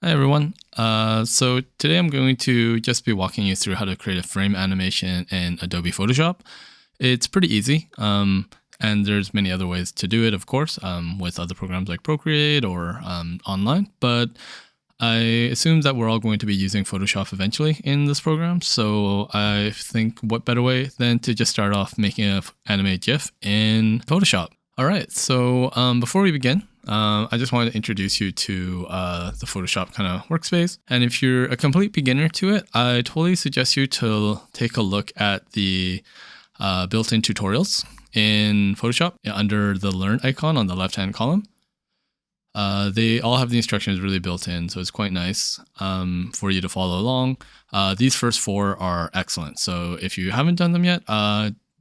Hi everyone. So today I'm going to just be walking you through how to create a frame animation in Adobe Photoshop. It's pretty easy, and there's many other ways to do it, of course, with other programs like Procreate or online. But I assume that we're all going to be using Photoshop eventually in this program. So I think what better way than to just start off making an animated GIF in Photoshop. All right, so before we begin, I just wanted to introduce you to the Photoshop kind of workspace. And if you're a complete beginner to it, I totally suggest you to take a look at the built-in tutorials in Photoshop under the Learn icon on the left-hand column. They all have the instructions really built in, so it's quite nice for you to follow along. These first four are excellent. So if you haven't done them yet,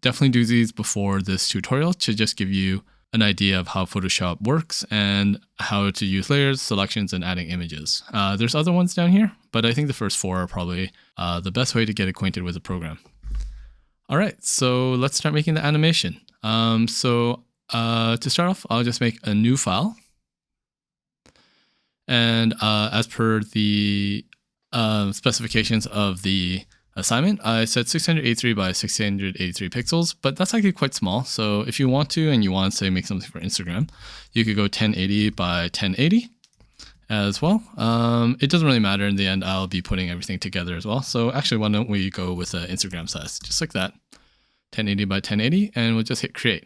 definitely do these before this tutorial to just give you an idea of how Photoshop works and how to use layers, selections, and adding images. There's other ones down here, but I think the first four are probably the best way to get acquainted with the program. All right, so let's start making the animation. To start off, I'll just make a new file. And as per the specifications of the assignment, I said 683 by 683 pixels, but that's actually quite small. So if you want to, and you want to say make something for Instagram, you could go 1080 by 1080 as well. It doesn't really matter in the end. I'll be putting everything together as well. So actually, why don't we go with an Instagram size, just like that, 1080 by 1080, and we'll just hit create.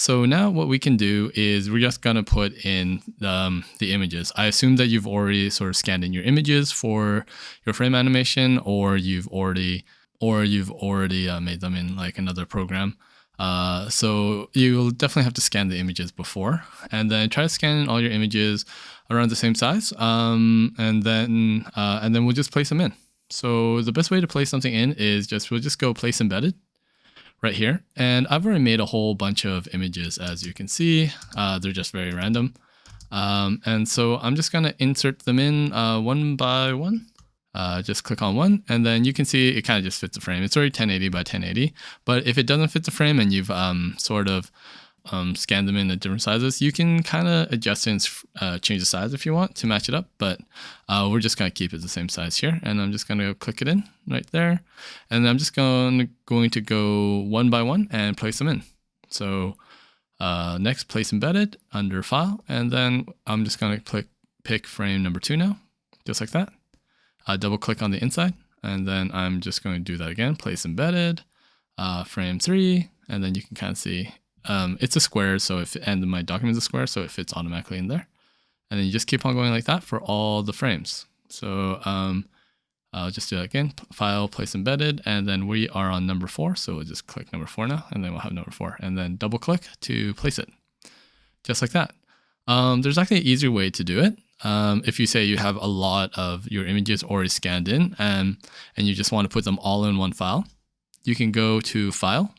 So now what we can do is we're just gonna put in the images. I assume that you've already sort of scanned in your images for your frame animation, or you've already made them in like another program. So you'll definitely have to scan the images before, and then try to scan in all your images around the same size, and then we'll just place them in. So the best way to place something in is we'll just go place embedded right here. And I've already made a whole bunch of images, as you can see. They're just very random. And so I'm just gonna insert them in one by one. Just click on one, and then you can see it kind of just fits the frame. It's already 1080 by 1080, but if it doesn't fit the frame and you've sort of scanned them in at different sizes, you can kind of adjust and change the size if you want to match it up, but we're just going to keep it the same size here, and I'm just going to click it in right there, and I'm just going to go one by one and place them in. So next, place embedded under file, and then I'm just going to pick frame number 2 now, just like that. Double click on the inside, and then I'm just going to do that again, place embedded, frame 3, and then you can kind of see it's a square, and my document is a square, so it fits automatically in there. And then you just keep on going like that for all the frames. So I'll just do that again, file, place embedded, and then we are on number 4, so we'll just click number 4 now, and then we'll have number 4, and then double click to place it, just like that. There's actually an easier way to do it. If you say you have a lot of your images already scanned in, and you just want to put them all in one file, you can go to File,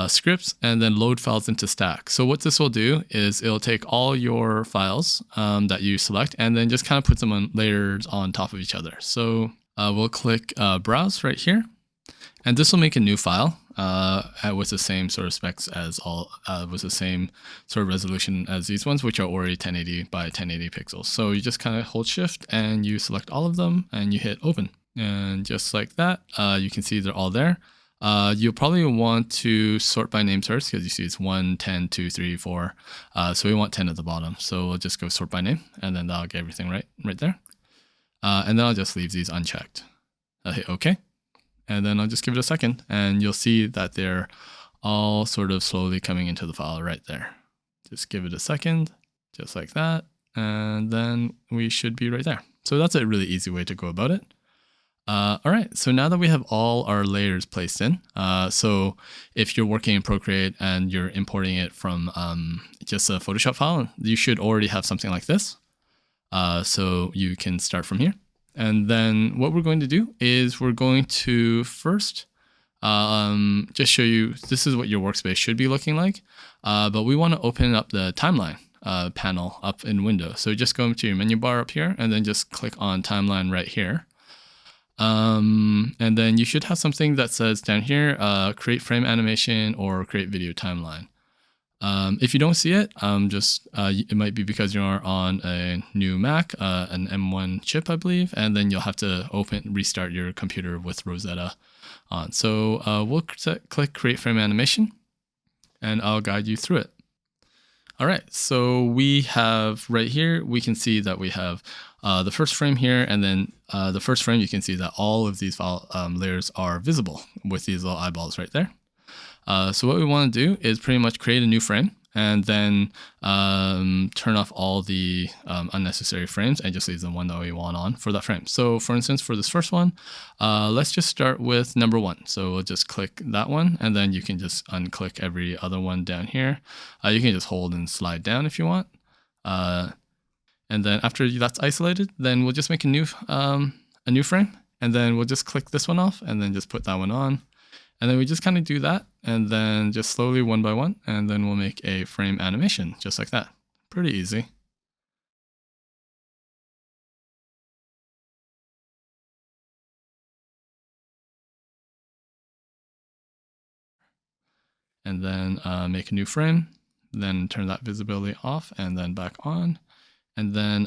Scripts, and then Load Files into Stack. So what this will do is it'll take all your files that you select and then just kind of put them on layers on top of each other. So we'll click Browse right here, and this will make a new file with the same sort of specs as with the same sort of resolution as these ones, which are already 1080 by 1080 pixels. So you just kind of hold Shift and you select all of them and you hit Open, and just like that, you can see they're all there. You'll probably want to sort by name first, because you see it's 1, 10, 2, 3, 4. So we want 10 at the bottom. So we'll just go sort by name, and then that'll get everything right there. And then I'll just leave these unchecked. I'll hit OK. And then I'll just give it a second, and you'll see that they're all sort of slowly coming into the file right there. Just give it a second, just like that. And then we should be right there. So that's a really easy way to go about it. All right, so now that we have all our layers placed in, so if you're working in Procreate and you're importing it from just a Photoshop file, you should already have something like this. So you can start from here. And then what we're going to do is we're going to first just show you, this is what your workspace should be looking like, but we want to open up the timeline panel up in Windows. So just go into your menu bar up here, and then just click on timeline right here. And then you should have something that says down here, create frame animation or create video timeline. If you don't see it, it might be because you're on a new Mac, an M1 chip, I believe, and then you'll have to restart your computer with Rosetta on. So we'll click Create Frame Animation, and I'll guide you through it. All right, so we have right here, we can see that we have the first frame here, and then the first frame, you can see that all of these layers are visible with these little eyeballs right there. So what we want to do is pretty much create a new frame and then turn off all the unnecessary frames and just leave the one that we want on for that frame. So for instance, for this first one, let's just start with number 1. So we'll just click that one, and then you can just unclick every other one down here. You can just hold and slide down if you want. And then after that's isolated, then we'll just make a new frame, and then we'll just click this one off and then just put that one on. And then we just kind of do that, and then just slowly one by one, and then we'll make a frame animation just like that. Pretty easy. And then make a new frame, then turn that visibility off and then back on. And then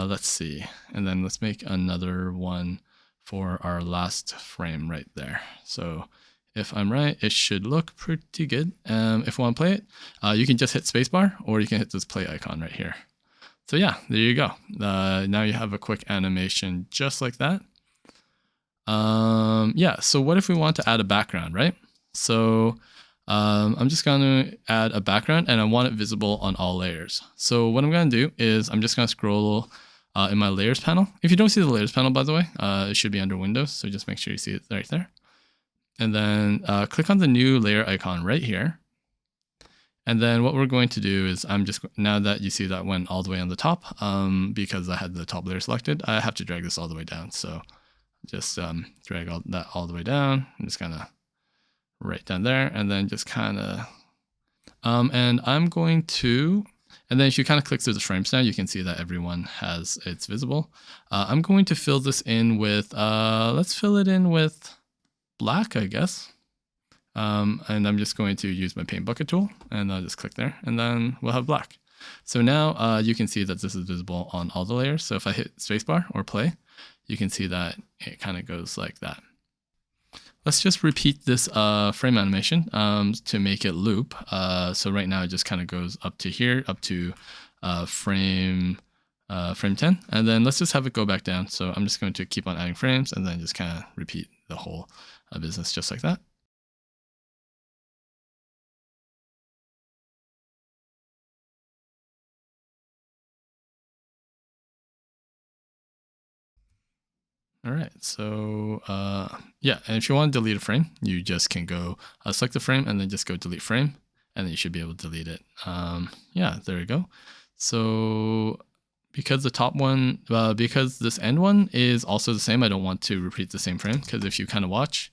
let's see, and then let's make another one for our last frame right there. So if I'm right, it should look pretty good. If you want to play it, you can just hit spacebar, or you can hit this play icon right here. So yeah, there you go. Now you have a quick animation just like that. Yeah, so what if we want to add a background, right? So I'm just going to add a background, and I want it visible on all layers. So what I'm going to do is I'm just going to scroll in my layers panel. If you don't see the layers panel, by the way, it should be under Windows. So just make sure you see it right there. And then click on the new layer icon right here. And then what we're going to do is now that you see that went all the way on the top, because I had the top layer selected, I have to drag this all the way down. So just drag that all the way down. I'm just kind of right down there, and then just kind of, and I'm going to, and then if you kind of click through the frames now, you can see that everyone it's visible. I'm going to fill this in with, let's fill it in with black, I guess. And I'm just going to use my paint bucket tool, and I'll just click there, and then we'll have black. So now you can see that this is visible on all the layers. So if I hit spacebar or play, you can see that it kind of goes like that. Let's just repeat this frame animation to make it loop. So right now it just kind of goes up to here, up to frame 10, and then let's just have it go back down. So I'm just going to keep on adding frames, and then just kind of repeat the whole business just like that. All right, so yeah, and if you want to delete a frame, you just can go select the frame and then just go delete frame, and then you should be able to delete it. Yeah, there we go. So because the top one, because this end one is also the same, I don't want to repeat the same frame, because if you kind of watch,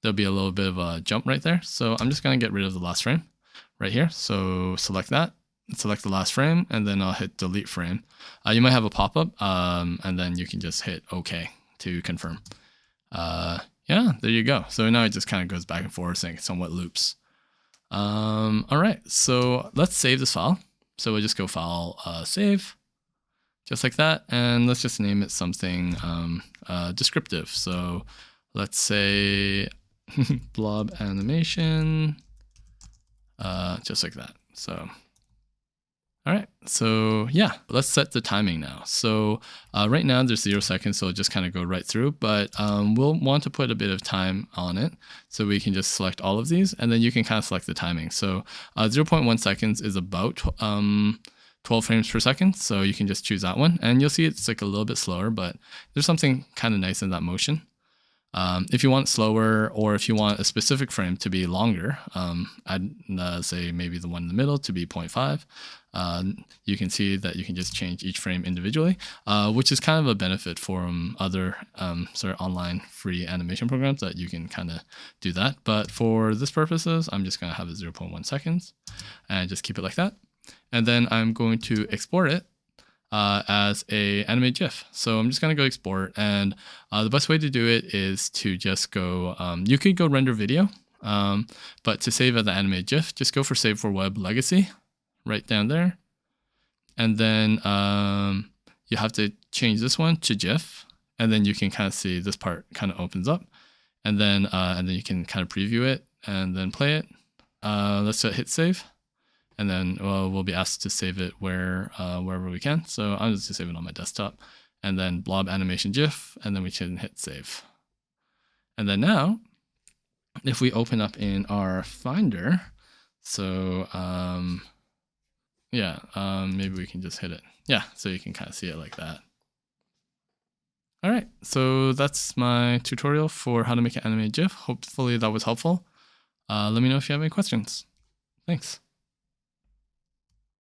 there'll be a little bit of a jump right there. So I'm just going to get rid of the last frame right here. So select that, select the last frame, and then I'll hit delete frame. You might have a pop-up, and then you can just hit OK to confirm. Yeah, there you go. So now it just kind of goes back and forth and somewhat loops. All right, so let's save this file. So we'll just go file, save, just like that. And let's just name it something descriptive. So let's say blob animation, just like that. So all right, so yeah, let's set the timing now. So right now there's 0 seconds, so it'll just kind of go right through, but we'll want to put a bit of time on it. So we can just select all of these, and then you can kind of select the timing. So 0.1 seconds is about 12 frames per second. So you can just choose that one, and you'll see it's like a little bit slower, but there's something kind of nice in that motion. If you want slower, or if you want a specific frame to be longer, I'd say maybe the one in the middle to be 0.5. You can see that you can just change each frame individually, which is kind of a benefit from other sort of online free animation programs that you can kind of do that. But for this purposes, I'm just going to have it 0.1 seconds and just keep it like that. And then I'm going to export it as a animate GIF. So I'm just going to go export, and the best way to do it is to just go, you could go render video, But to save as the animated GIF, just go for Save for Web Legacy right down there. And then you have to change this one to GIF. And then you can kind of see this part kind of opens up. And then you can kind of preview it and then play it. Let's hit save. And then we'll be asked to save it wherever we can. So I'm just going to save it on my desktop. And then blob animation GIF. And then we can hit save. And then now, if we open up in our Finder, so maybe we can just hit it. Yeah, so you can kind of see it like that. All right, so that's my tutorial for how to make an animated GIF. Hopefully that was helpful. Let me know if you have any questions. Thanks.